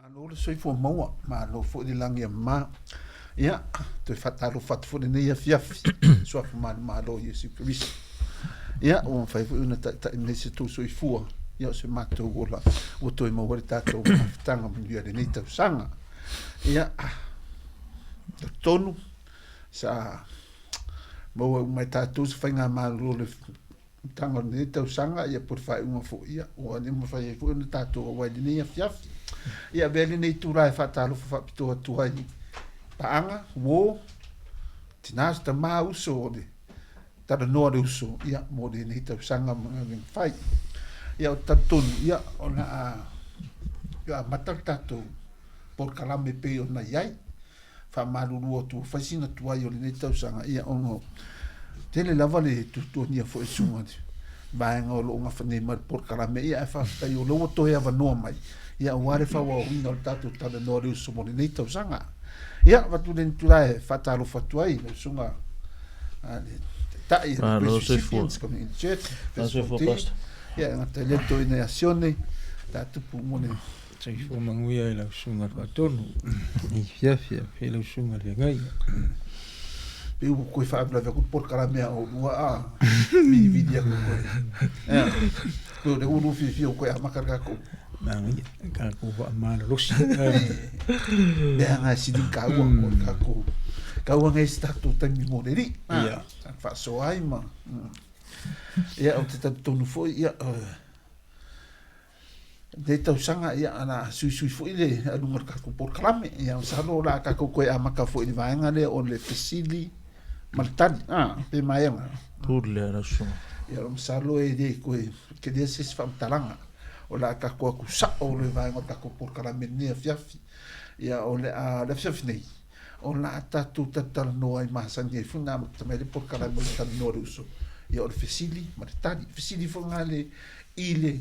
Ano le soifua maua ma lo fo di langi ma ia te fatalo fat fo ni ia fiafi so fa ma lo Yesu Kristo ia o fai fo una ta ne se tu soifua ia se mato gola o to mo wori tato tanga mo ia de nita sanga ia tonu sa mo mai tato se fai ma lo le tanga ni tau sanga ia por fai uma fo ia o ni mo fai fo una tato o wai ni ia fiafi ia vele nei tura e fatalo fa pito tua ni paanga wo tinas ta ma uso de Talanoa le Uso ia mo de nei tau sanga ngin fai ia o tatun ia ona ia matal tato por kalame pe ona yai fa malulu tu fasina tua yo nei tau sanga ia ongo tele lavale tu ni fo sunga ba ngolo nga fane mar por kalame ia fa yo lo to ia va no mai ia ware fa wa winga tatu Talanoa le Uso mo nei tau sanga ia vatu den tulae fatalo fatuai le sunga tai Recipients come in church Efeso Fonoti ia ngata le to ina Sione Tatupu mo ne sai fo manguia la sunga fatonu i fiafia pe la sunga le ngai pe ko fa bla ko por kalame o wa mi vidia ko ko de ulu fi ko amakarga ko mangi ka ko amala rosi nga sidi kaua ko kaua ngai statu tami moderi ia fa so ai ma ia o te tonu fo ia de tau sanga ia ana sui fo ile alunga ka ko por klame ia salo la ka ko amaka fo ile vanga le on le fisili maltani pe maenga pulle la so ia o salo e de ko ke de ses fam talanga o la ka ko ku sa o le vai ngota ko por kala menia fiafi ia o le la fiafi nei o la tatu Talanoa i masa ni funa tamele por kala menia Talanoa le Uso ia o fisili maritani fisili fo ngale ile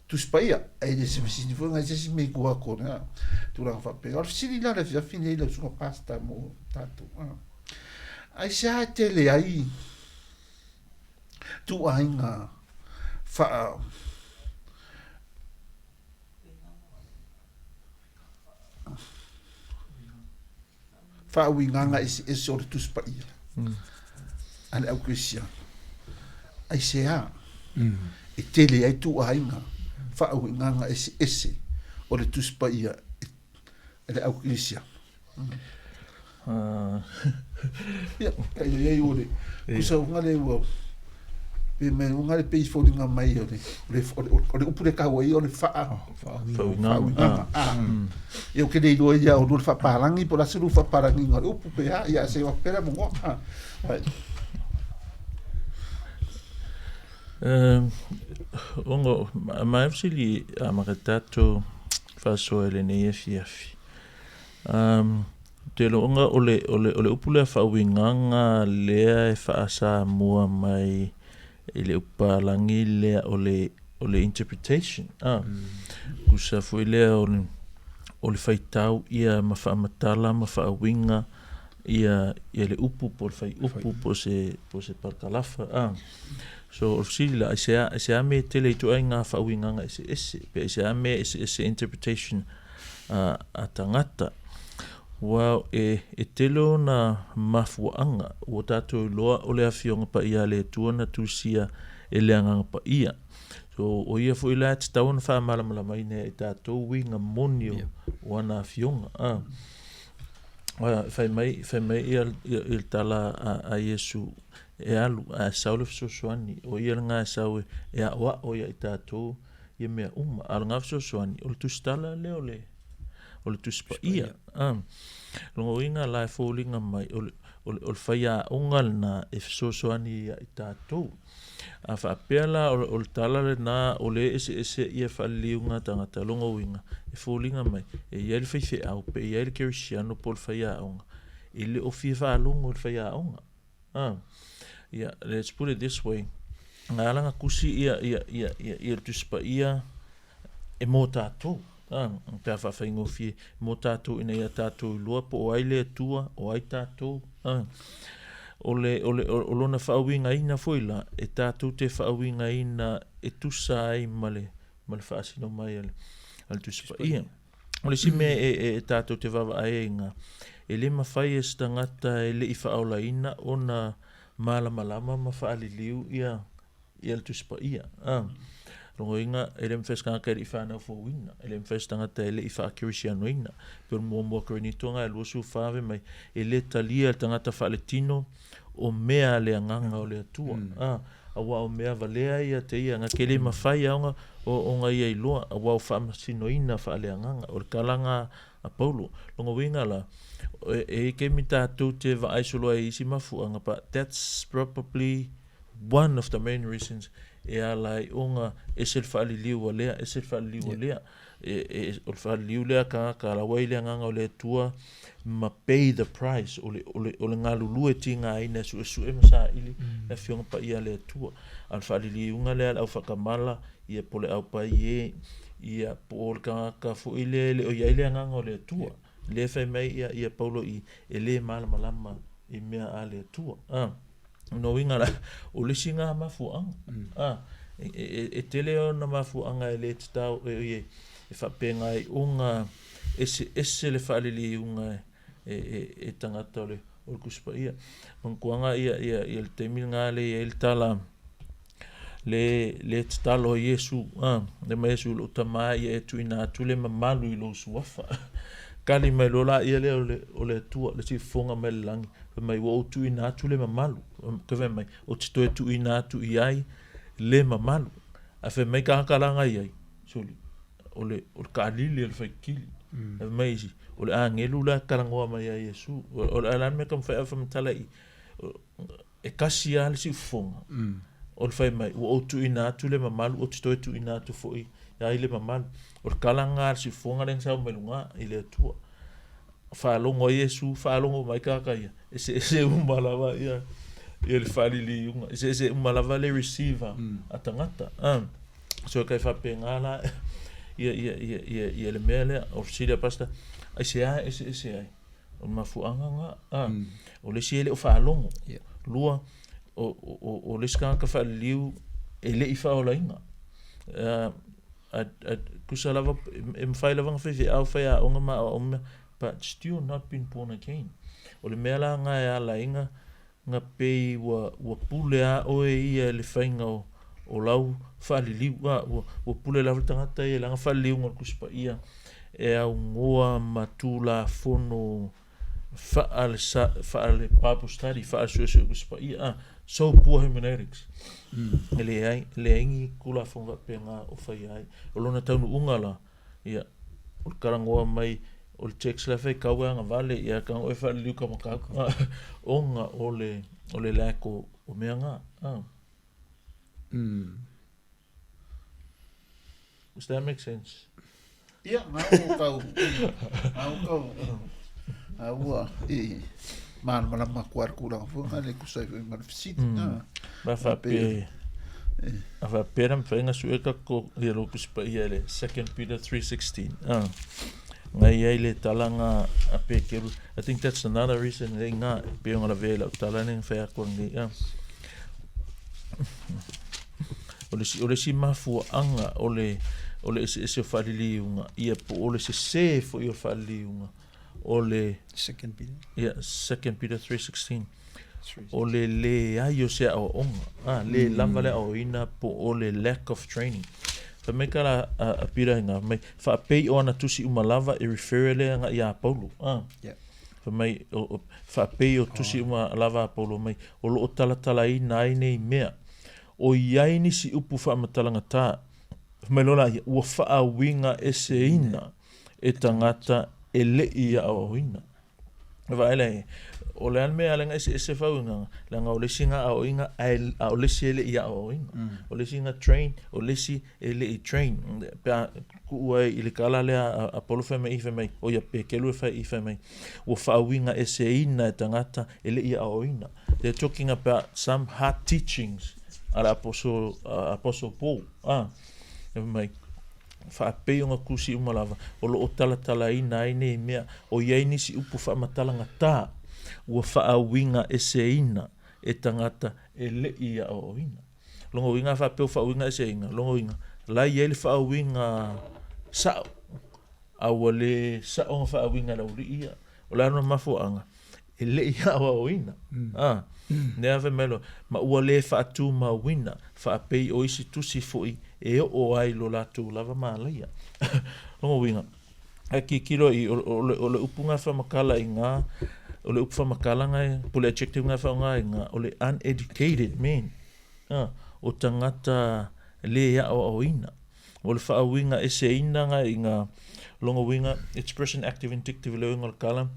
Tusi Paia ai le fisili fo ngale se me ko ko na tu la fa pe o fisili la fiafi nei le so pasta mo tatu ai sa tele ai tu ainga fa fa winganga is o Tusi Paia ale au krisia ai sea e tele ai tu ainga fa winganga ese o le Tusi Paia ale au krisia ia ai ore kusa ngale wo pe me ngale pe folinga mai ore le upure ka wo ore fa eu que dei do ia o do fa parangi por asu fa parangi ngale upu pe ia se o pera mo ongo mai fsili amagatato fa so ele nei fiafi te lo onga ole upule fa winganga lea e fa asa mua mai ele upalangi lea ole interpretation kusa foi lea ole faitau ia mafa matala mafa winga ia le upu por fai upu po se parkalafa so ofsila se ame tele tu ainga fa winganga ese pe se ame ese interpretation atangata wow e telo na mafuanga o tato loa o le afionga pa ia le tuana tusia e le anga pa ia so o ia foi la tau fa mala mai ne e tato winga monio wana afionga fai mai il tala a Yesu e alu a saule soani o ia nga sawe e a o ia tato ye me alanga soani o tustala le o le Tusi Paia longo inga la fallinga mai o faia ongal na Efeso Fonoti i tatou a fa pela o tala le na o le ese ia faliunga tangata longo inga e fallinga mai e ia le fai au pe ia le Cristiano por faia onga ile o fifa longo faia onga yeah, let's put it this way ngalanga kusi ia Tusi Paia e mo tatou pe fa faingo fi mo tatou ina ia tatou lua po ai le tua o ai tatou ole lona faawinga ina foila e tatou te faawinga ina e tusa ai male fa asino mai al Tusi Paia O le si mea e tātou te wawa ainga. E le mawhai e stangata e le i whaolaina o na malama ma whaaliliu ia le Tusi Paia. Rongo inga, e le mwheskanga kai i whanau fo wina. E le mwhestangata e le i whaakirisianoina. Pero mua korenitonga e luosu whawe mai. E le talia tangata whaaletino o mea le anganga o le atua. Awa o mea valea ia te ia. Nga kele mawhai aonga o nga ia iloa. Awa o whaamasinoina whaale anganga. O le kalanga a Paulo. Rongo winga la. E ke mi tātou te vaaisolo e isi mafuanga. But that's probably one of the main reasons e alai onga esel whaaliliu o lea, esel whaaliliu o lea. O whaaliliu lea ka la waile nganga o lea tua ma pay the price o le ngā lulu e ti ngā ina su e masa ili na fionga pa ia lea tua. Al whaaliliu nga lea au whakamala ia pole au pa ia po o ka fo ile le o ia ile nganga o lea tua. Le whai mai ia Paulo i e le malama i mea a lea tua. No winga la o le singa mafuanga. E tele o na mafuanga e le tau e whapenga i unga ese le whaalili unga e tangata o le Tusi Paia. Mankuanga ia le teimil ngā le e le tala le talo Yesu. Le ma Yesu lo tamai e tu ina tu le mamalu i lo suafa. Kali mai lola ia le o le tua le si fonga mai langi. Mai wo tu ina tu le mamalu. Kewe mai o tito e tu ina tu iai le mamalu. A fe mai ka kalanga iai. Soli. O le kalili le faikili. Mai si. O le angelu la kalangoa mai a Yesu. O le alan me kam fai afa mtala i. E kasi a le si fonga. O le fai mai. O tu ina tu le mamalu. O tito e tu ina tu foi. Iai le mamalu. O le kalanga le si fonga le nsau melunga i le tua. Whaalongo Yesu. Whaalongo mai kakaia. Ese umalava ia. Ia le whalili unga. Ese umalava le receiver. Atangata. So kai whapenga la. Ia le mea lea. O siria pasta. Ese ai. O mafuanga nga. O le si ele o whaalongo. Lua. O le skanga whaliliu. E le i whaolainga. Kusa lava. E mwhai lava nga whewhi au whai a onga ma o mea. But still not been born again. O le mea la nga e ala inga. Nga pei wa pule a oe ia le whainga o lau whaliliu. Wa pule lau tangata ia langa whaliliu ngā Tusi Paia. E au ngoa matula fono whaale Bible study. Whaale suesu Tusi Paia. So poor hermeneutics. Le aingi kula whonga penga o whai ai. O lona taunu ungala. Ia. O karangoa mai. O le text la fai kaua anga vale ia ka o fa liu ka makaku onga o le lako o mea nga. Does that make sense? Ia, ngau kau. Aua, mana makuar kurang funga le kusai man fisiti na. Ba fa pe. Ava pera mfainga sueka ko ia lo Tusi Paia le 2 Peter 3:16. Ngai ai le talanga a pekeru. I think that's another reason le nga peonga la vela talane fa ko ngi. O le si mafu anga o le se falili unga ia po o le se fo i falili unga o le 2 Peter. Yeah, 2 Peter 3:16. O le ayo se o onga. Le lamba le o ina po o le lack of training. Fa me kala a pira nga mai fa pei ona tusi umalava e refer le nga ia Paulo. Fa mai fa pei o tusi umalava Paulo mai o lo tala i nai nei mea. O iai ni si upu fa matalanga ta. Mai lola o fa winga ese ina e tangata e le ia o ina. Va ele o le alme alenga ese faunga langa o le singa o inga o le sele ia o inga o le singa train o le si ele train pa ku ai ile kala le a polo feme ifeme o ia pekelu fa ifeme o faunga ese ina tangata ele ia o ina. They're talking about some hard teachings ala apostle Paul mai fa pe nga kusi umalava o lo tala ina ine mea o ia ni si upu fa matalanga ta ua whaawinga ese ina e tangata e le ia o ina. Longo winga whapeo whaawinga ese ina. Longo winga. Lai ele whaawinga sao. Aua le saonga whaawinga lau li ia. O le anona mafuanga. E le ia awa o ina. Nea fe melo. Ma ua le whaatu ma wina. Whaapei o isi tusi foi. E o ai lo latu lava maalaia. Longo winga. Aki kilo i o le upunga whamakala i ngā. O le upu whamakala ngai. Po le adjective ngā whaonga i ngā. O le uneducated man. O tangata le ia o ina. O le whaawinga e se ina ngai i ngā. Longo winga, expression active indictive le winga le kala.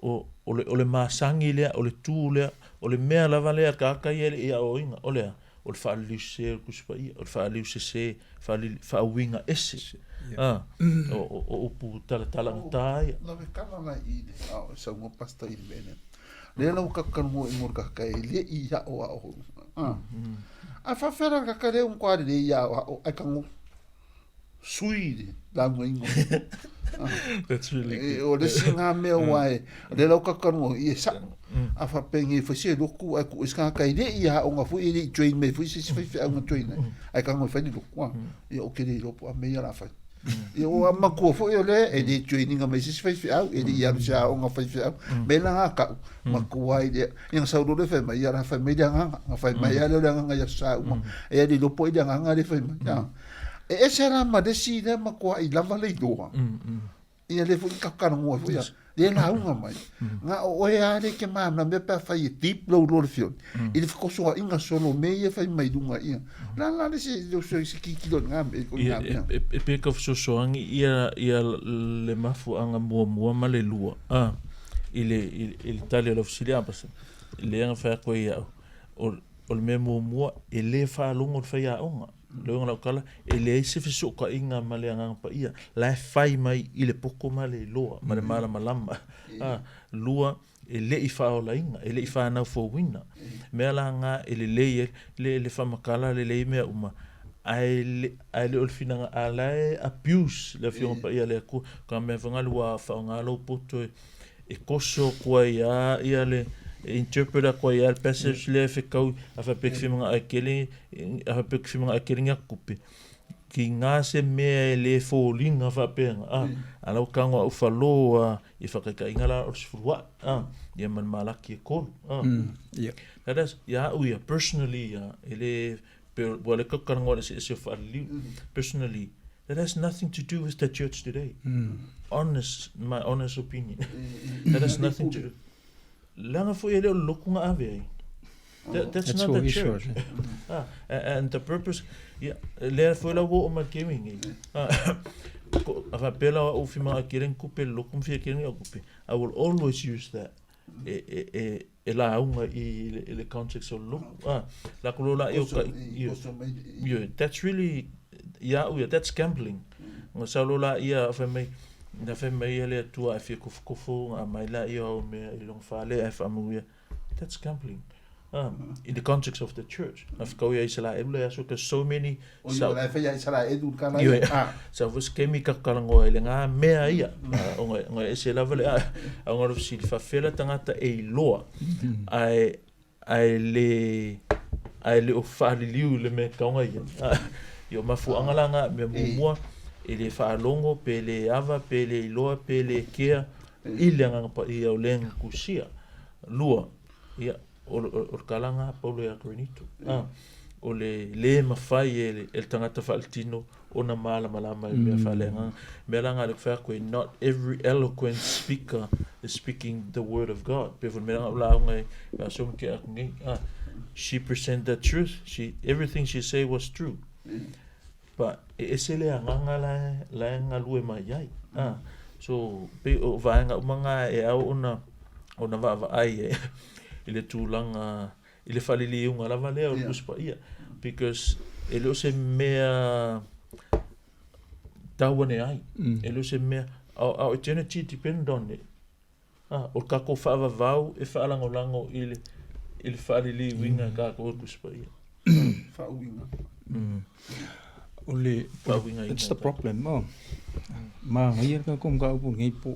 O le maasangi lea, o le tū lea, o le mea lava lea kākai ele ia o inga. O lea, o le whaaliu se o Tusi Paia, o le whaaliu se, whaawinga ese. O upu tala ngai. La ve kala na i le, sa unga pasta i mene. Le lau kakanu i mor kakai, le i ia o ao. A whawhera kakare un kware le ia o ao, ai kango. Sui la ingo. That's really good. O le singa mea wae, le lau kakanu i sa. A whapengi whase loku ai ku iska kai le ia o nga fu i join me fu si whai au nga join. Ai kango whai loku. I o kere lopu a mea la whai. I o amma kua fu i o le, e le joininga me si whai au, e le ia sa o nga whai au. Me la nga kau, ma kua i le, i nga sauro le whai mai, i ara whai mei le nga, nga whai mai ale le nga ia sa uma. E le lopo i le nga le whai mai. E se ra ma de si le ma kua i lava le doa. I le fu kakana ngua fu ia. Le la unga mai. Nga o e ale ke mana me pa fai deep low lo le fion. I le fikoso inga solo me e fai mai dunga ia. La le se lo so se kikilo nga me ko nga. E pe ka so angi ia le mafu anga mua ma le lua. I le tali lo fisilia pas. Le anga fa ko ia. O le me mua e le fa longo fai a onga. Leonga lau kala, e le eise fiso ka inga ma le anga pa ia. La e fai mai i le poko ma le loa, ma le mala malama. Lua e le i whao la inga, e le i whanau fo wina. Mea la ngā e le whamakala le mea uma. Ai le olfinanga a lai abuse le fionga pa ia le aku. Ka mea whangalu a whao ngā lau poto e koso kua ia le interpreter ko ia passage le fe kau afa pek fiminga akeringa kupe ki nga se me le folinga fa penga ala kanga u falo I fa ka ingala o sfurwa ia man malaki ko that is we personally ele wale ka kanga se fa personally that has nothing to do with the church today. My honest opinion. That has nothing to do. Langa fu ele lokunga ave. That's not the church. And the purpose, le fu la wo ma gaming. Ava pela o fima akiren kupe lokum fi akiren kupe. I will always use that. La unga I le context of look. La kulola that's really that's gambling. Nga salola ia fa mai na fe mai ele tua fi kufu a mai la io me long fale fa muia. That's gambling. In the context of the church. Of ko ia sala ele so que so many so la fe ia sala edu kana so vos chemical kalango ele nga mea ia nga ese la vale nga si fa fela tangata e loa ai le o fa liu le me kaunga ia yo mafu angalanga me mua ele fa longo pele ava pele loa pele kea ile nga pa ia o len kusia lua ia o kalanga paulo ya granito o le mafai el tangata faltino ona mala malama me falenga me langa le fa ko not every eloquent speaker is speaking the word of God before me la ngai pa so ke ngai she present the truth everything she say was true but esele nganga la ngalue mai ai so pe o vaanga umanga e au ona va ai ile tulanga ile falili unga la vale o Tusi Paia because ele o se mea tawane ai ele o se mea our eternity depend on it o kako fa vau e fa lango ile falili winga ka ko Tusi Paia fa winga Ole, it's the problem. Ma ngai ka kom ka upu ngai po.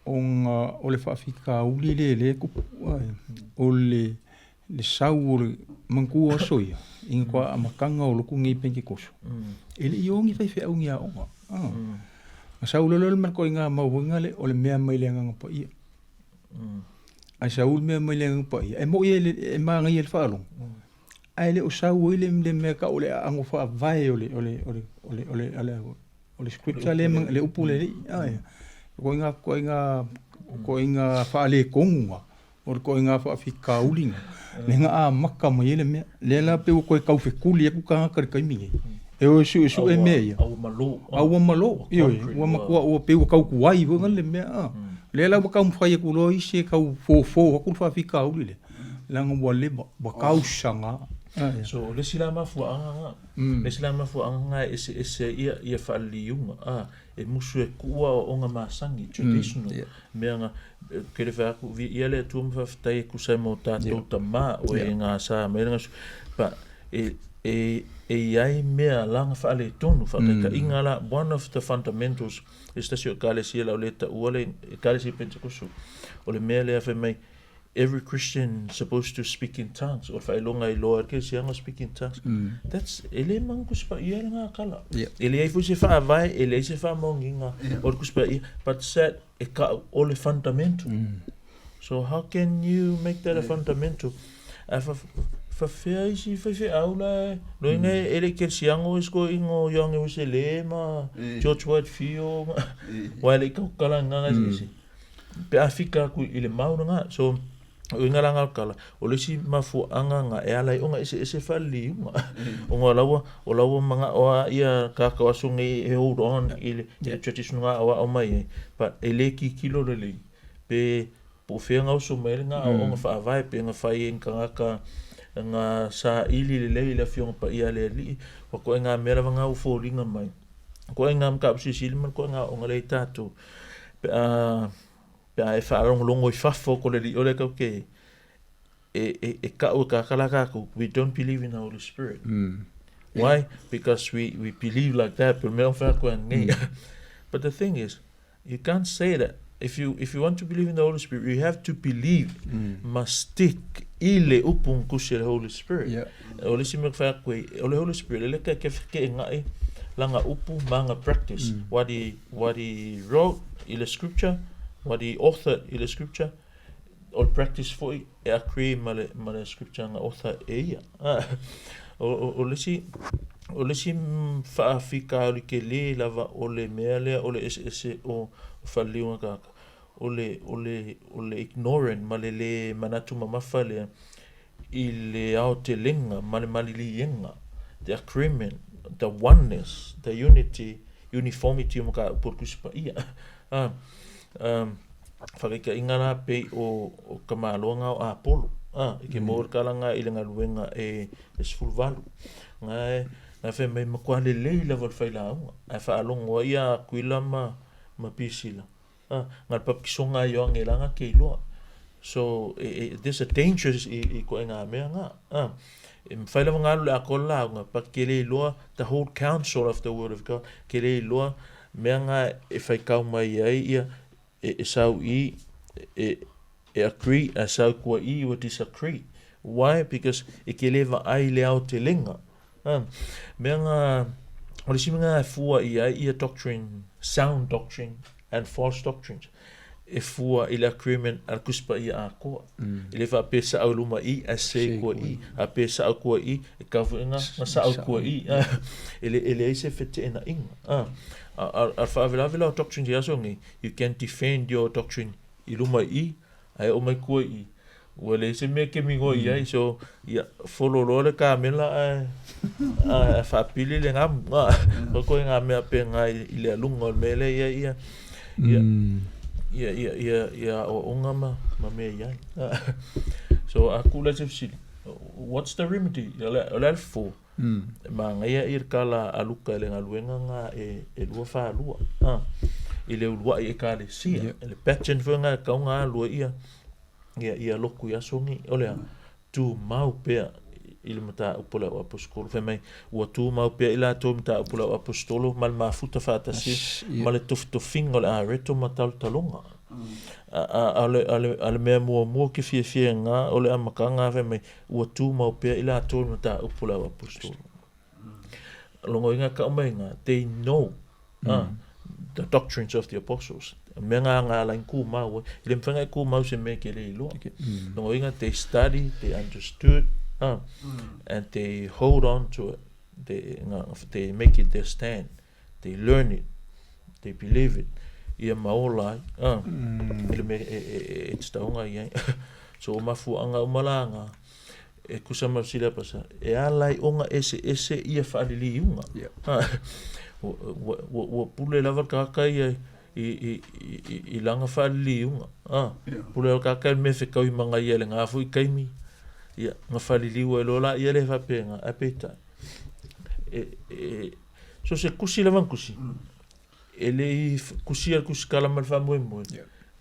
Ole fa fika uli le ku ole le saur manku o soia. Ingwa amakanga o luku ngai penki koso. Ele iongi fa fe ungia onga. Saulolo man ko nga mawinga le o le mea mai le nga pa ia. Ai Saul mea mai le nga pa ia. E mo ia e manga ia le whaalong. Ai le o Saul le mea ka o le ango wha vai o le scripture le upu le ai. Ko inga whaale konga. O ko inga whaafika ulinga. Le nga maka mai le mea. Le la pe o koe kau whekuli e kuka kari kaimi. E o su e mea ia. Au malo. Io wa makua o pe o kau kuai vo ngale mea. Le la kau mwhai ku lo ise kau fo ku fa fika uli le. La ngo le ba kau sanga. So le sila mafu anga. Le sila mafu anga ese ia faliunga. E musu e kua o nga masangi traditional. Mea kere fa ku ia le tu mfa ftai ku sai mo tatou tama o e nga sa mea pa e ai mea langa whaale tonu whakaika ingala. One of the fundamentals is tasio kālesia lau leta uale kālesia Pentecostu o le mea lea whai mai every Christian supposed to speak in tongues o whaelonga i loa ke sianga speak in tongues. That's ele mang kuspa ia nga kala ele ai fusi wha vai ele se wha monginga o kuspa ia but said e ka o le fundamental. So how can you make that a fundamental? Fa isi fa aula no inga ele ke siango isko ingo Ioane use le ma George Whitefield wale ka kala nga isi pe afika ku ile maunga so inga langa kala o le si mafu anga nga e ala onga ese fali onga lawa manga o ia ka wasungi e hold on ile traditional nga o mai but ele ki kilo le pe po fenga so melinga onga fa vai pe nga fai nga nga sa ili le fiong pa ia le li ko nga mera nga u folinga mai ko nga mka sisili man ko nga onga le tatu pe ai fa longo I fafo ko le ole ka ke e ka o ka kala ka we don't believe in the Holy Spirit. Why? Because we believe like that but me fa ko ngi but the thing is you can't say that if you want to believe in the Holy Spirit you have to believe must stick ile upung kusi le Holy Spirit. Ole si fa ko ole Holy Spirit le ka ke ngai langa upu manga practice what he wrote in the scripture what he authored in the scripture or practice for e create male scripture nga author e ole si fa fika ke le lava ole mele ole ese o faliunga ka ole ignorant malele manatu mamafale ile autelinga malilienga the agreement the oneness the unity uniformity maka porkuspa ia farika ingana pe o kamalonga o Apollo ke mor kalanga ilenga luenga e sfulvalu ngai na fe me makwale leila vol faila a fa longo ia kuilama mapisila ngal pap kisonga Ioane langa ke lo so there's a dangerous ko nga me nga faila ngal la kola nga pakele lo the whole counsel of the word of God kele lo me nga e fai kau mai ia sau I agree sau ko I or disagree. Why? Because ikeleva ai le au te lenga me nga o le siminga fua ia doctrine sound doctrine and false doctrines e fua ila agreement al kuspa ia ako ile fa pesa au luma I ase ko I a pesa au ko I e ka nga sa au ko I ele se fete na inga al fa vela doctrine ya songi you can defend your doctrine iluma I ai o mai ko I wale se me ke mingo ia so ia follow le ka mela fa pili le ngam ko nga me pe nga ile lungo mele ia o ngama me ia so akula se what's the remedy la fo ma nga ia kala aluka le ngaluenga nga e lua fa lua ile lua e kale si le pattern funga ka nga lua ia loku ia songi ole tu mau pe il mata upula apostolo fe mai o tu mau pe ila tu mata upula apostolo mal mafuta fata si mal to fingo la reto matal talonga ale me mo ke fie nga ole amakanga fe mai o tu mau pe ila tu mata upula apostolo longo inga ka mai nga they know the doctrines of the apostles. Menga nga lain ku mau, ile mfanga ku mau se me ke le ilo. No inga they study, they understood, and they hold on to it. They make it their stand. They learn it. They believe it. Ia maola, ile me it's taonga ia. So mafu anga umalanga. E kusama sila pasa. E alai onga ese ia faalili unga. Wa pule lava kakai I langa faalili unga. Pule lava kakai me whekau I manga ia le ngafu I kaimi. Ia nga faalili ua lola ia le whapenga apeta. So se kusi lava kusi. Ele kusi al kusi kala mal famoe moe.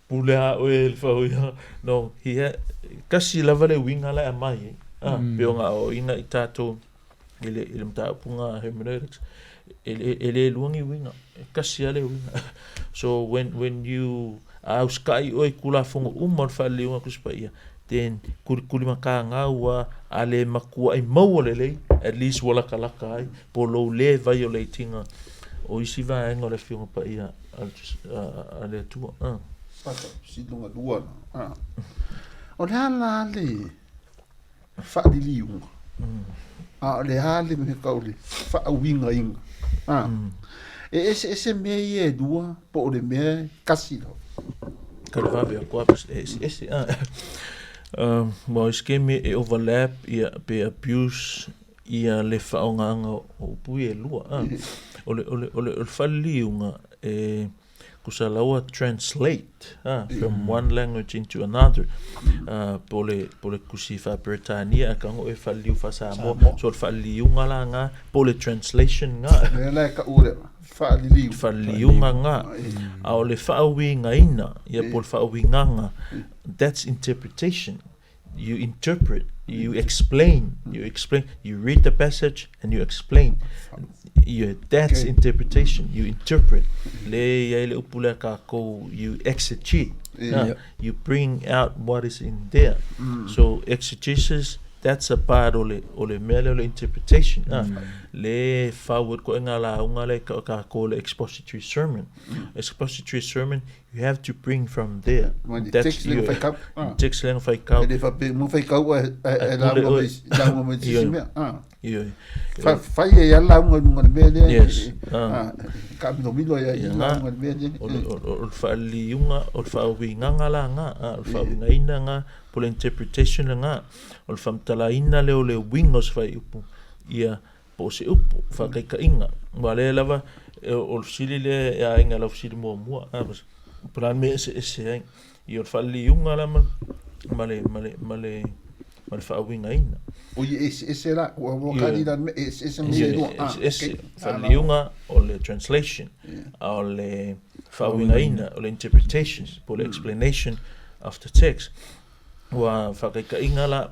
Pule a oe el whauia. No, kasi lava le winga la amai. Peonga o inga I tātou ele mtaupunga hermeneutics. Ele luangi winga. Kasi ale winga. So when you auskai oi kula fongo umar fale unga kuspaia, then kulima ka ngawa ale makua I maulele at least wala kalaka ai polo le violatinga o isi va engo le fionga paia ale tua. Pata sidunga duana. O le ala le faalili unga. Le hale me kauli faawinga inga. Ese me ye dua po le me kasilo. Kalvave kwa ese mo skeme e overlap ia pe abuse ia le faonganga o pui lua. Ole faliunga kusalawa translate from one language into another. Pole kusifa Britania kango e faliu fasamo so faliunga la nga pole translation nga. Le ka ure faliunga nga ole faawinga ina ia pole faawinganga. That's interpretation. You interpret, you explain, you read the passage and you explain. That's interpretation. You interpret. You exegete. You bring out what is in there. So exegesis, that's a part of the interpretation. Le forward ko ngala ka ko expository sermon. Expository sermon, you have to bring from there. That's you. Text lang fai kau. Ele fa mo fai kau la mo fai ya la mo mele. Yes. Ka no milo ya la mo mele. O fa liunga o fa winga la nga o fa winga nga por interpretation nga o fa talaina le wingos fai upu ia po se upu fa kai ka inga wale lava o sili le ya inga la sili mo plan me ese i fa liunga la male fa winga ina o ese la o kalida ese me ese fa liunga o le translation o le fa winga ina o le interpretations por le explanation of the text wa fa kai ka inga la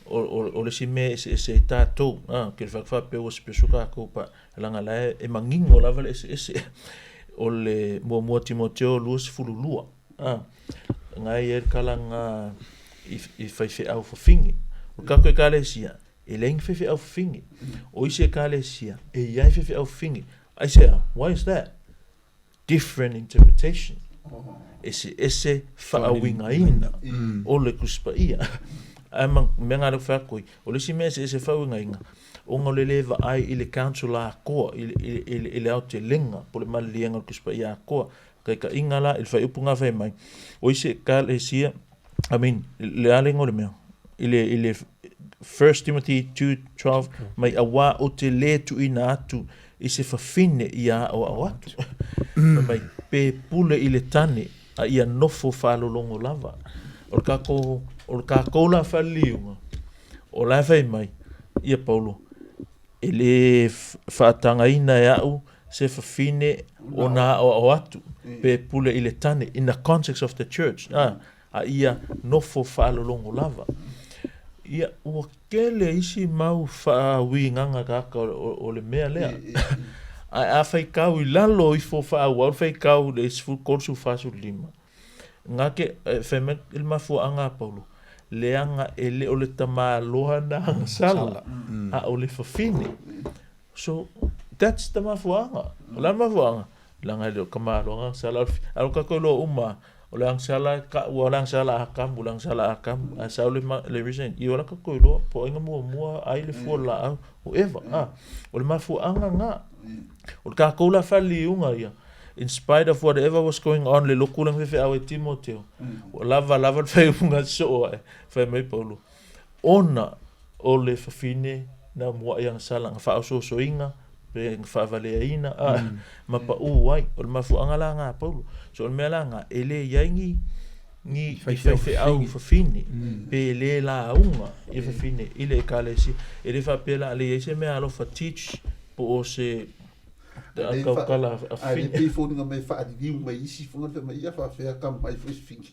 o le sime ese tatou ke fa pe o spesuka ko pa langa la e mangingo la vale ese o le mo Timoteo lus fululua ngai er kalanga if fa au fingi o ka ko kalesia e leng fa au fingi o ise kalesia e ia fa au fingi I say why is that different interpretation ese fa winga ina o le kuspaia ama menga le fa koi o le sime ese fa winga ina o ngole leva ai ile council la ko ile auto lenga por le mal lienga kuspaia ko kai ka ingala il fa upunga fa mai o ise kalesia I mean le alengo le me ile 1 Timothy 2:12 mai awa o te le tu ina atu ise fa fine ia o atu mai pe pule ile tane a ia nofo falolongo lava o ka ko la faliunga o la fai mai ia Paulo ele fatanga ina yau se fa fine ona o atu pe pule ile tane in the context of the church a ia nofo falolongo lava ia o kele isi mau fa winga ka o le mea lea a fai kau I lalo I fo fa wa fai kau le fu korsu fa su lima ngake feme il mafu anga Paulo le anga ele o le tama loha na sala a o le fafine so that's the mafu anga la mafu anga langa le kamalo nga sala al ka ko lo uma ulang sala ka ulang sala akam asaule le reason I ora ka ko lo po inga mo ai le fu la whoever ol ma fu anga nga ol ka ko la fali unga ia in spite of whatever was going on le lokulang fe awe Timoteo lava fe unga so fe me Paulo ona o le fafine na mo yang sala fa so inga pe fa valeina ma pa wai o ma fu anga la nga Paulo so me la nga ele yangi ni fe au fafine pe le la unga e fafine ile kalesi ele fa pela le se me alo fa teach po se kala ai pe fo nga me fa di mai isi fo nga me ia fa fe ka mai fo fingi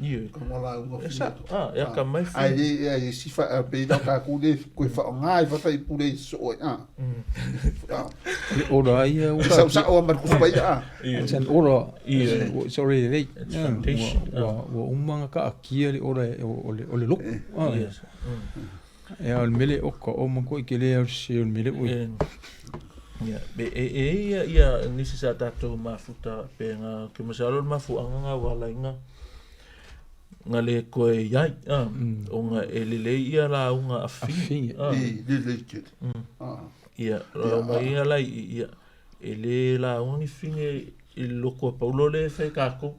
Io como lá uma ya ka mai fi ai si fa pe da ka ku de ko fa ngai fa tai pu de so ora ia sa o mar ku fa ia sen ora sorry rei wa umanga ka akia le ora o le lok e al mele o ko mo ko ke le se o mele o ya be ia nisi sa tato mafuta pe nga ke masalo mafu anga wala inga ngale ko ia o nga elele ia la unga afi le kit ia mai ala ia ele la unga finge il loko Paulo le fe ka ko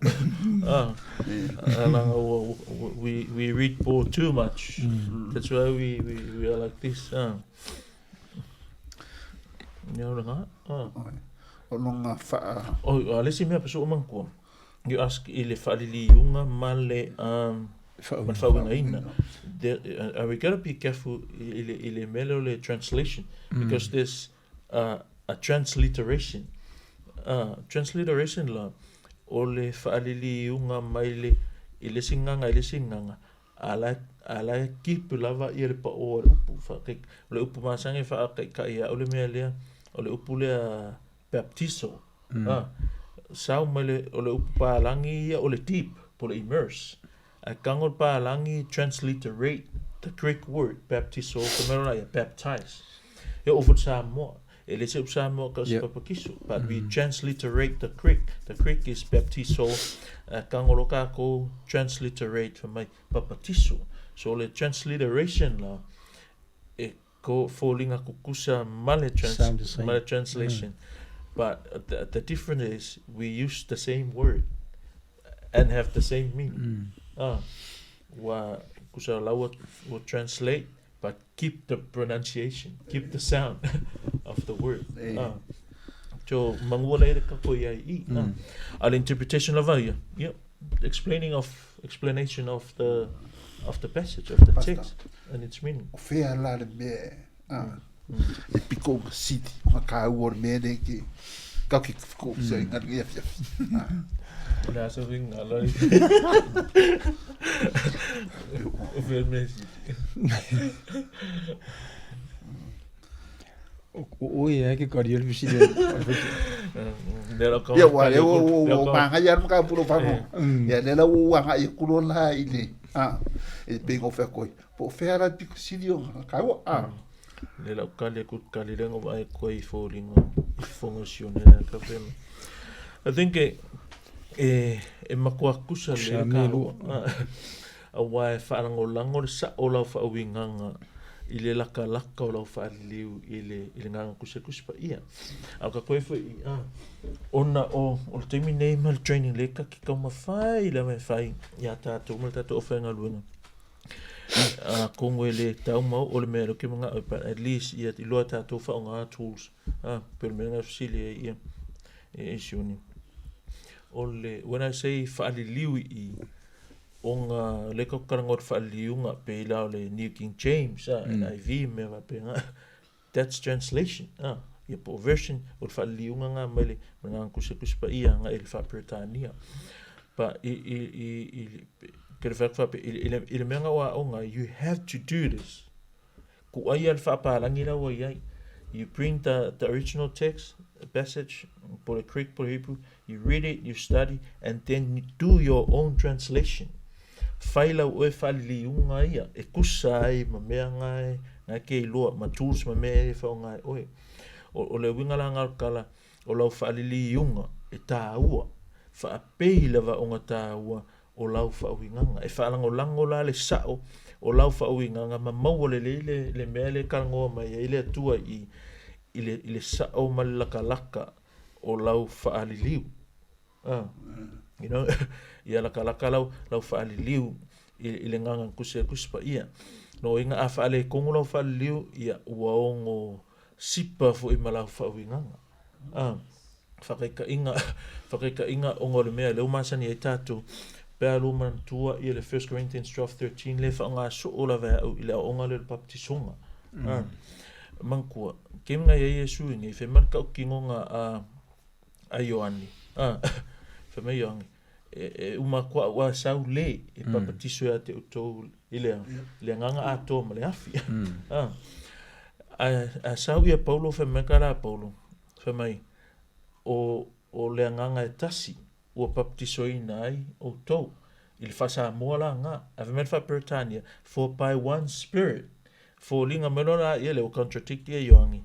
we read Paul too much that's why we are like this nga o nga fa ale si me paso man ko you ask ile falili yunga male we gotta be careful ile melo le translation because there's a transliteration la ole falili yunga maile ile singanga ala keep lava ile pa o upu fa le upu masange fa ka ia ole mele ole upu le baptizo sao mele ole upa langi ole deep pole immerse a kangol pa langi transliterate the Greek word baptizo kamera ya baptize ya over samo ele se samo ka papakiso but we transliterate the Greek is baptizo kangol ka ko transliterate for my papatiso so le transliteration la e ko falling a kukusa male translation but the difference is we use the same word and have the same meaning. Wa kusa lawa will translate but keep the pronunciation, keep the sound of the word. So mangwala ida ka ko yai al interpretation of aya. Yep, explanation of the passage of the text and its meaning. Fea la me e pico city ma ka wor me de ki ka ki ko se ngar ia fia la so ving ala o ia que corrió el visite ya wa o manga ya ka puro pa mo ya le la wa nga i kulo la ile e pingo fe ko po fe ala pico city ka wa le la kale kut kale lengo ai koi falling function ka pem I think e makua kusa le ka a wa fa lango sa ola fa winganga ile laka o lau fa liu ile nganga kusa pa ia a ka koi fa ona o terminate mal training le ka ki ka mafai la me fai ya ta to mo ta to ofenga luenga Kongo ele tau mau o le mea roke mga but at least ia ti loa tātou wha o ngā tools pero mea ngā fusile ia e Sione ole when I say whaali liu I o ngā leka karangot whaali liu ngā pe lao le New King James NIV mea wa pe ngā that's translation ia po version o le whaali liu ngā mele ngā kusa pa ia ngā ele wha Britania but il menga wa onga you have to do this ku ai al fa pa langira wa ia you bring the original text the passage por Greek por Hebrew you read it you study and then you do your own translation faila o fali unga ia e kusai ma mea ngai na ke lo ma tools ma me fa ngai o le winga la ngal kala o lo fali unga e tāua whaapei lewa o ngā tāua o lau whaauinganga e whaalango la le sao o lau whaauinganga ma maua le mea le karangoa mai e le atua i le sao ma le laka o lau whaaliliu you know ia laka lau whaaliliu i le nganga Tusi Paia no inga a whaale kongo lau whaaliliu ia uaongo sipa fo i ma lau whaauinganga whakaika inga o ngore mea leo masani e tātou pēa luman tua i le 1 Corinthians 12:13 le whaanga so o la vea au i le aonga le baptisonga mankua ke mga ia Yesu ingi fe marka o kingonga a Ioane fe me Ioane uma kwa wa sau le e baptiso ya te utou i le nganga a tō ma le afi a sau ia Paulo fe mekara Paulo fe mai o le nganga e tasi ua baptiso ina ai o tau il fasa moa la nga ave met fa Britannia for by one spirit for linga melona ia le o contradict ia Ioane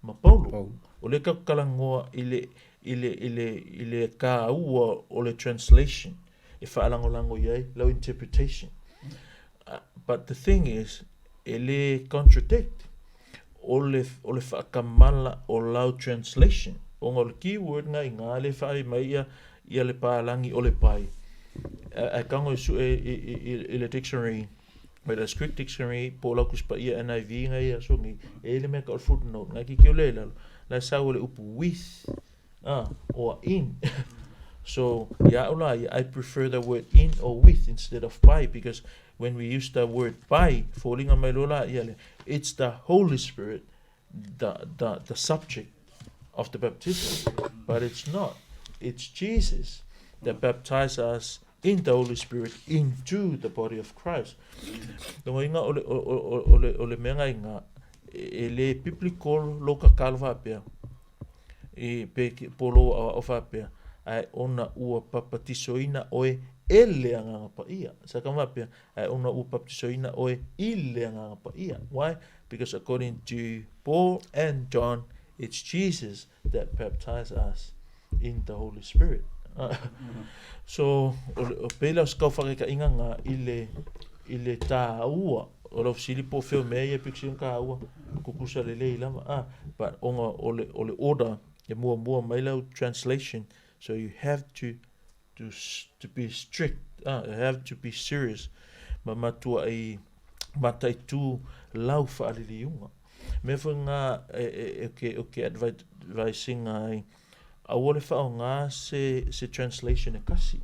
ma Paulo o le kalangoa ile ka ua o le translation e whaalangolango iai lau interpretation but the thing is ele contradict o le whaakamala o lau translation o ngol keyword nga inga le whaai mai ia le pālangi o le pai a kango isu e le dictionary mai le script dictionary po lau Tusi Paia NIV nga ia so ngi e le meka o footnote nga ki kio le la sau le upu with or in so I prefer the word in or with instead of by because when we use the word by falling on my lola it's the Holy Spirit the subject of the baptism but it's not it's Jesus that baptizes us in the Holy Spirit into the body of Christ no inga ole menga inga ele biblical loka kalva pe e pe polo o fapea ai ona ua papatisoina oe ele anga paia sa kama pe ai ona ua papatisoina oe ile anga paia why because according to Paul and John it's Jesus that baptizes us in the Holy Spirit so o pela ska fareka inga nga ile ta ua o lo sili po fe me e picture ka ua kukusa le lama but onga ole order e mua mai lau translation so you have to be strict you have to be serious matua ai matai tu lau whaaliliunga me whanga okay advising ai a wole whaonga se translation e kasi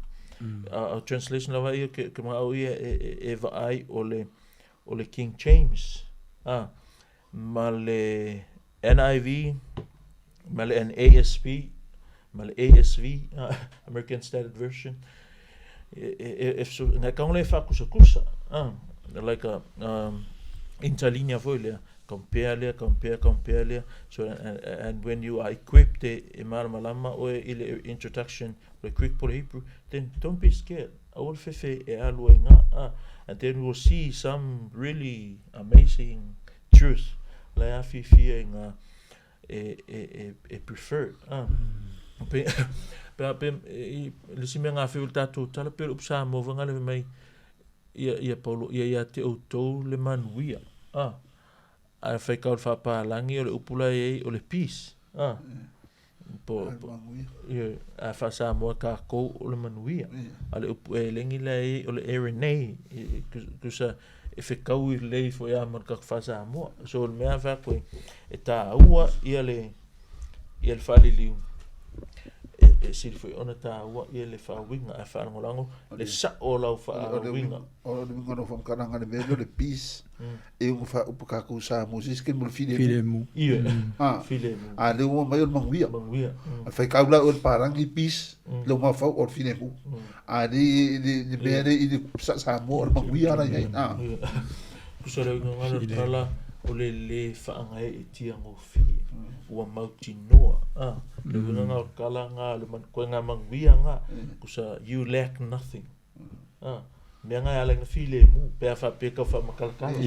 a translation lawa ia ke mga au ia e vaai o le King James ma le NIV ma le NASB ma le ASV American Standard Version if so nga ka le kusa like a interlinear voile compare le so and when you are equipped e malama o ile introduction or quick for Hebrew then don't be scared I will fefe e aluenga and then we'll see some really amazing truth like afi nga e preferred pe le simenga fe ultato tala pe upsa mo vanga le mai ia Paulo ia te auto le manuia a fai ka fa pa langi o le upula e o le peace po a fa sa mo ka ko o le manuia a le upu e lengi le o le RNA kusa e fe ka u le fo ya man ka fa sa mo so me fa ko e ta ua ia le fali liu e si foi ona ta ua ia le fa winga a fa ngolango le sa o la fa winga o le ngono fam kana ngane velo le peace e u fa upuka ku sa Moses ke mul file mu file a le o mai o manguia a fa ka ula o parang i peace le ma fa o file mu a di bere i sa mo o manguia la ia ku so le ngala tala o le whaanga e tia ngō fi ua mauti noa le wunanga o kala ngā le koe ngā manguia ngā kusa you lack nothing mea ngā ala ngā fi le mu pēa wha pēka wha makalakala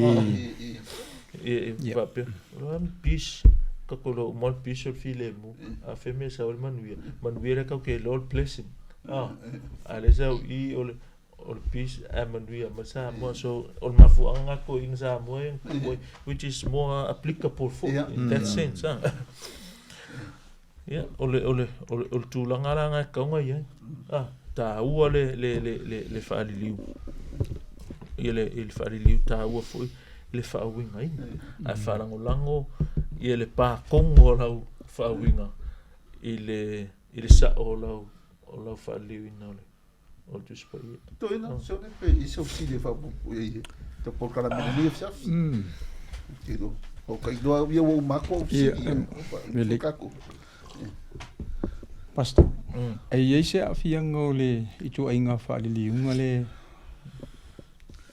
peace kakolo mal piso file mu a feme sa ol manuia le kau ke Lord blessing ale sa I ol pis a manuia masa mo so ol mafu anga ko ing sa mo which is more applicable for in that sense ol tulanga langa kaunga ia ta ua le whaaliliu le whaaliliu ta ua foi le whaawinga ina a whalangolango ia le pākongo lau whaawinga I le sa o lau whaaliliu ina o Tusi Paia to ina Sione pe iso si le whaapupu te polkara mene fiafi kilo o kai doa ia wo mako si mele Pastor ai se afianga o le itu ainga whaaliliunga le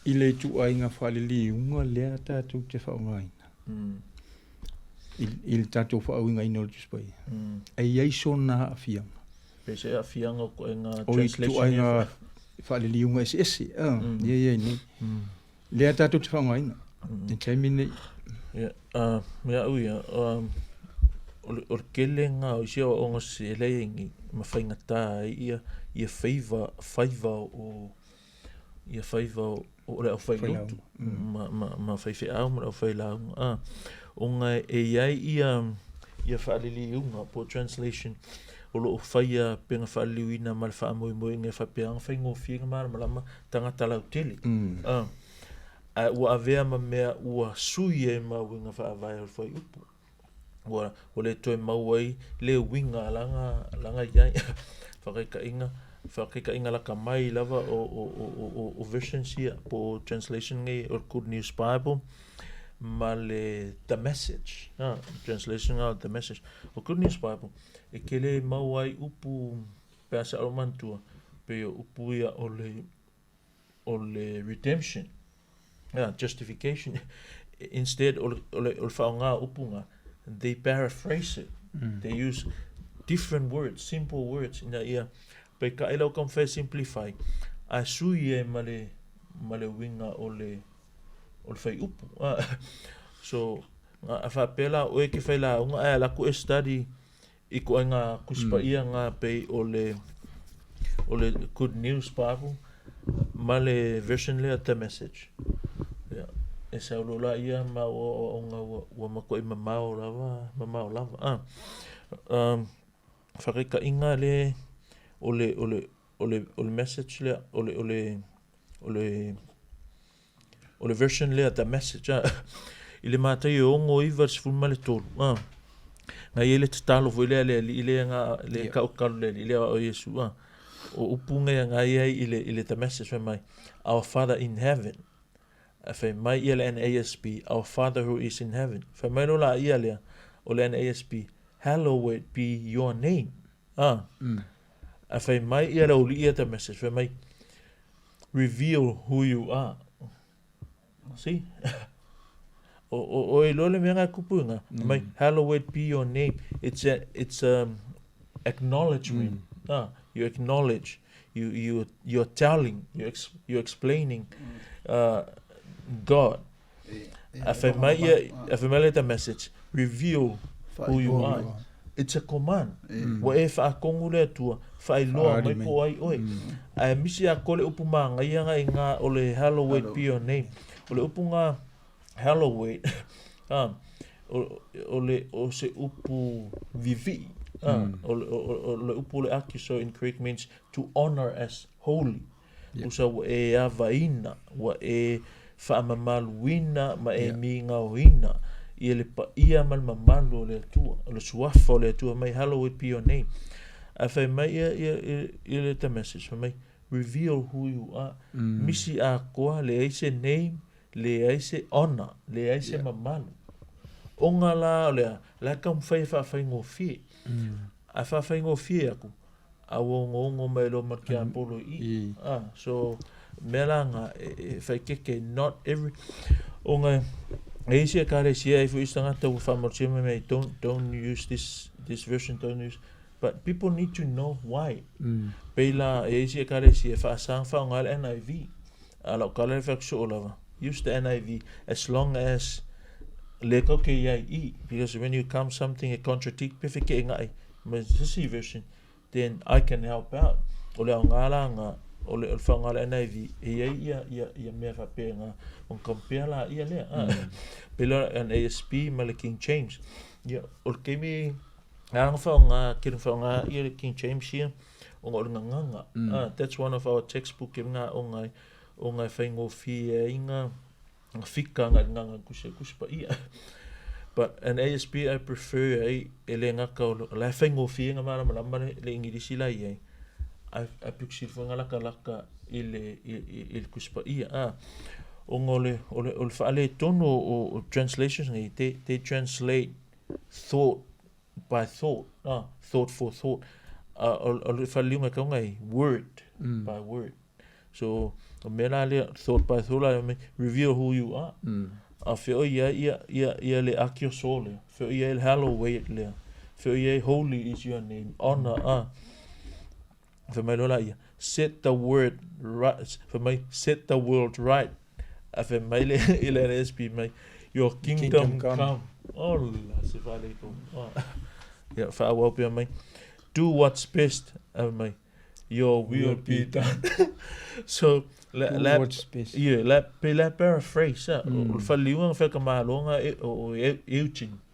I le itu ainga whaaliliunga le tātou te whaongaina I le tātou whaonga ina o Tusi Paia ai so na afianga pese afianga ko enga o itu ainga whaaliliunga eseese ia ni le tātou te whaongaina te taimine mea uia o kelenga o sia o ngose leingi mawhainga tā ia whaiva o le au whailotu ma whaiwhi au ma le au whailau o ngai iai ia whaaliliunga po translation o lo whaia penga whaaliuina ma le whaamoimoi nge whapeanga whaingofienga malama tangata lau tele ua avea ma mea ua sui e mawinga whaavai o whai upu o le toi mauai le winga langa iai whakaika inga laka mai lava o version sia po translation ngai o Good News Bible ma le The Message translation of The Message o Good News Bible e kele mauai upu peasa o mantua pe upu ia o le redemption justification instead o whaonga upunga they paraphrase it they use different words simple words ina ia pe ka ilo kam fa simplify a sui e male winga o le fai upu so a fa pela o e ke fai la unga la ku study I ko nga kuspaia nga pe o le Good News Bible male version le The Message e sa lola ia ma o nga wa mako I mamao lava whakaika inga le o le message le o le version le The Message I le matai o ngo I vers fulma le tolu nga ele te talo vo ile nga le ka o le ile o Yesu o upunga nga ile The Message mai Our Father in Heaven fa mai ile NASB Our Father who is in heaven fa mai lola ile o le NASB hallowed be your name fa mai ile o ile The Message fa mai reveal who you are see o lole menga kupunga mai hallowed be your name it's acknowledgement you acknowledge you're telling you're explaining God afemele the message reveal who you are it's a command wa e fa kongule tua fa ilo mai po ai oi a misi a kole upumanga ia nga ole hallowed be your name ole upunga hallowed o se upu vivi ole upu le aki so in Greek means to honor as holy usa wa e avaina wa e faamamaluina ma e mingaoina ile pa ia mal mamalo le tua le suafo le tua mai hallowed be your name afa mai ile the message mai reveal who you are misi a koa le aise name le aise honor le aise mamalo onga la kam fai fa ngofi afa fai ngofi aku awongo mai lo makia polo I so melanga fai keke not every onga aise kare sia if istanga to famorche me don't use this version don't use but people need to know why pela aise kare sia fa sang fa ngal NIV ala kale fa so lava use the NIV as long as le ko ke ia I, because when you come something a contradict perfect ke ngai me this version, then I can help out. Ole ngala nga ole fangala NIV ia me fa pe nga on compare la ia le pelo an ASP mal King James ia ol kemi ang fa nga ia King James here on ol nga that's one of our textbook nga o ngai faingo fi inga fika nga kuspa ia. But an ASP I prefer ele nga ka la faingo fi nga mara le ingilisi la ia I picture for laka il kuspa ia ongole ol fale tono o translations ngai they translate thought by thought thought for thought ol fale nga ka ngai word by word, so melale thought by thought I reveal who you are feel ia le akio sole feel ia el hallowed le feel ia holy is your name honor for my lola set the word right for my set the world right for my LSP my your kingdom come oh se vale com yeah for our be my do what's best my your will be done so what's best let paraphrase for liwa fa ka longa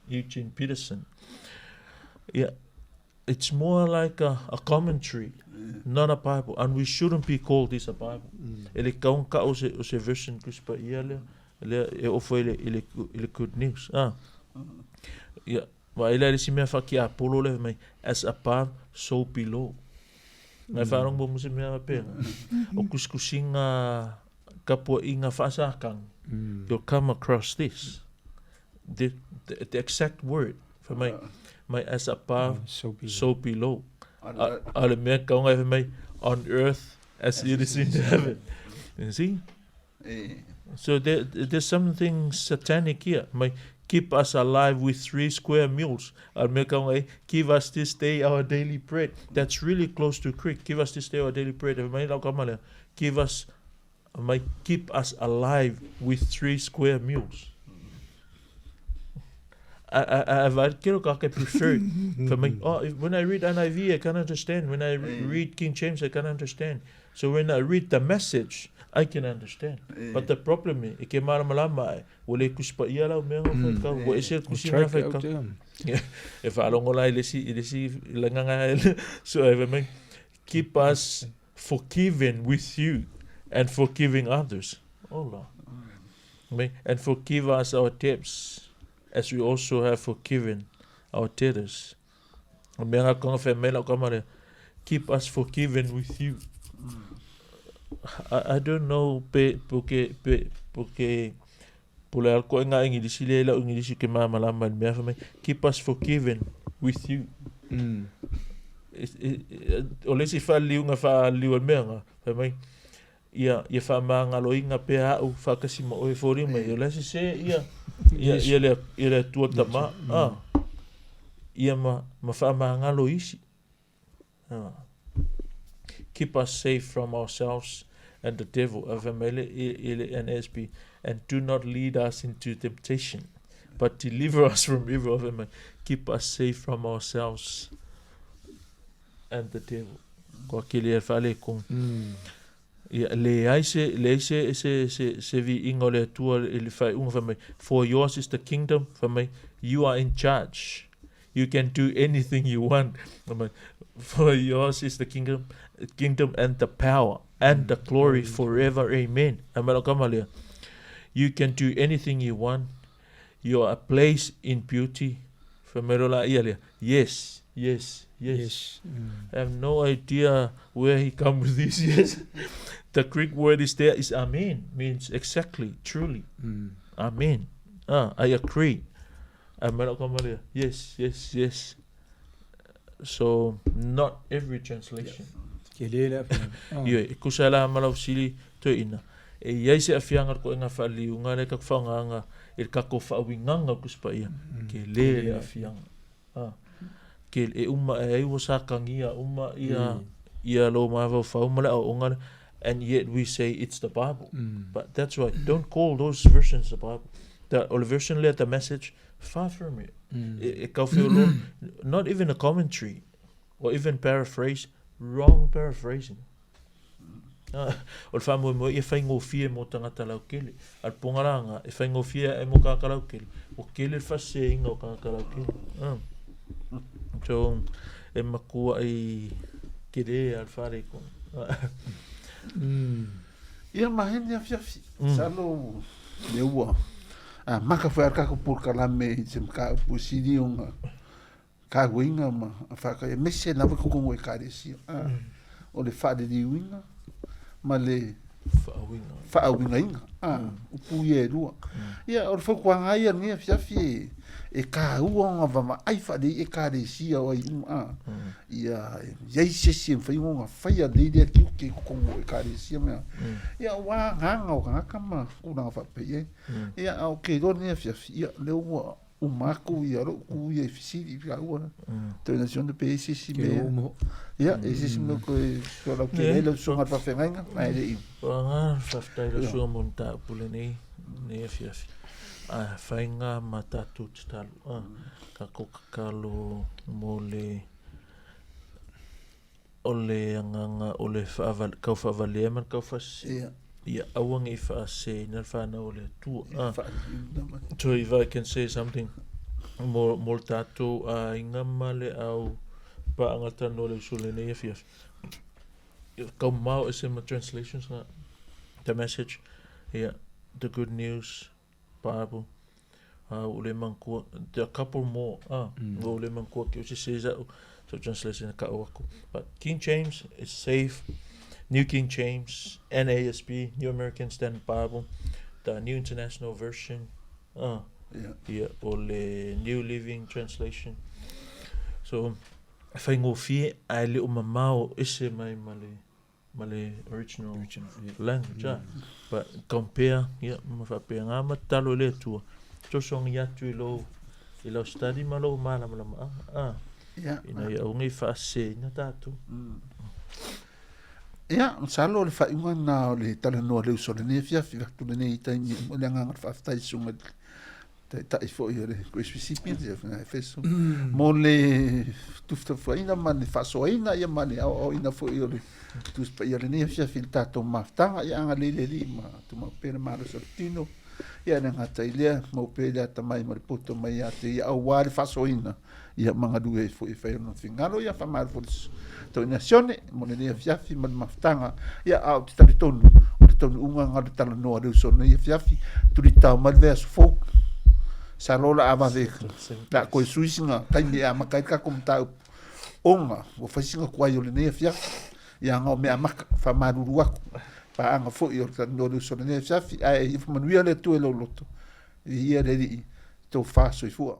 Eugene Peterson, yeah, it's more like a commentary, not a Bible, and we shouldn't be called this a Bible. Ele kaun ka o se version kuspa ia le ofo ele good news. Yeah, wa ele si me fa ki Apollo le mai as above so below. Ngai fa rong bo musi me pe. O kuskusinga kapo inga fa sa kang. You'll come across this. The exact word for my as above so below. Ale me ka ngai me on earth as it is in heaven. You see? So there's something satanic here. My keep us alive with 3 square meals. Al me ka ngai give us this day our daily bread. That's really close to Greek. Give us this day our daily bread. My la ka male. Give us keep us alive with 3 square meals. I prefer for me. When I read NIV, I can understand. When I read King James, I can understand. So when I read the message, I can understand. But the problem is, ke malama wole kuspa ia la me ngo ka wo ese kusina fa ka. If I long ola lesi langanga so I mean keep us forgiven with you and forgiving others. Allah. And forgive us our debts as we also have forgiven our debtors. Keep us forgiven with you. I don't know porque pula ko nga English le English ke mama lama me keep us forgiven with you. Ole si fa liu nga fa liu me nga fa ia fa manga loinga pe au fa kasi mo e fori me ole si se ia le tua tama ia ma fa manga loisi. Keep us safe from ourselves and the devil of NSB, and do not lead us into temptation, but deliver us from evil. Keep us safe from ourselves and the devil. Kwa kile fale kong le aise se vi ingole tua le fai un for yours is the kingdom, you are in charge. You can do anything you want. For yours is the kingdom and the power and the glory forever. Amen. You can do anything you want. You are placed in beauty. Yes. I have no idea where he come with this. Yes. The Greek word is there is amen, means exactly, truly. Amen. I agree. Yes. So not every translation. Kusala malausili to ina. Yaise afianga ko nga faliunga le ka fanganga il ka ko fawinganga kuspaia. Ke le afianga. Ke e uma e wasakangia uma ia lo mava faumala onga, and yet we say it's the Bible. But that's why don't call those versions the Bible. o le version le the message, far from it. E kau whio lo, not even a commentary, or even paraphrase, wrong paraphrasing. O le whamoe mo e whaingofia mo tangata lau kele. Al pongaranga, e whaingofia e mo kakalau kele. O kele whase inga o kakalau kele. So, e makua i kere al whare ko. Ia mahenia fiafi. Salo le ua. Maka whaar kako purkalame i te mka pusiri o nga ka winga ma whaka e mese na waka kongo e karesi. O le whaare di winga. Ma le whaawinga inga. Upu e rua. Ia, o le whakuanga ia nia fiafi e ka ua nga vama ai whaare e karesi o ai unga. Ia, iai sesi e whaingo nga whaia leire ki uke kongo e karesi mea. Ia, wā nganga o ngaka ma kuranga whapeye. Ia, au ke ro nia fiafi. Ia, leo ua umaku ia ro ku ia fisiri ka ua. Tōna sione pe esesi mea. Ia, esesi mea koe sola ke le so ngat whawhengainga. Mai le iu. Ngā whaftai la sua monta pule nei. Nei fiafi. Whainga ma tātou te talu. Ka kokakalo mo le o le anganga o le kau whaavale man kau whasi. Ia awang I whaase na whana o le tua. So if I can say something more tātou inga male au pa angata no le usule nei fiafi. Kau mau is in my translations nga. The message. Yeah, the good news. Bible. Ule mankua. There are a couple more. Ule mankua ki usi says that. So translation ka oako. But King James is safe. New King James, NASB, New American Standard Bible, the New International Version. Yeah, ole New Living Translation. So whaingofie ai le o mamao ese mai male original language. But compare, yeah, mawhapea ngā matalo le tua. So songi atu I lo study malo malama. Ina ia ungi whaase ina tātou. Ia, salo le whainga nā o le Talanoa le Uso le ne fiafi whaktu le ne I taini o le angangar whaftai sunga tai fo I le Recipients e Efeso. Mo le tufta whaina ma le whasoaina ia ma le au ina fo I le Tusi Paia le ne fiafi le tātou maftanga ia anga le li ma tuma pere maro sortino. Ia na ngata ilea mo pere ata mai ma le poto mai ate ia au wale whasoaina. Ia mga due fo I whaino whingalo ia whamaro fo tau ina Sione, mo ne fiafi ma le maftanga, ia au te tari tonu, o te tonu unga ngā le Talanoa le Uso ne fiafi, turi tau ma le vea sufok, sa lola awa veka, la koe suisinga, taimi a makai kako mtau onga, o whaisinga kuai o le ne fiafi, ia ngā o mea maka, whamaruru aku, pa anga fo I o le Talanoa le Uso ne fiafi, ai I whamanuia le tue lo loto, I ia le ri, tau whaso I fua.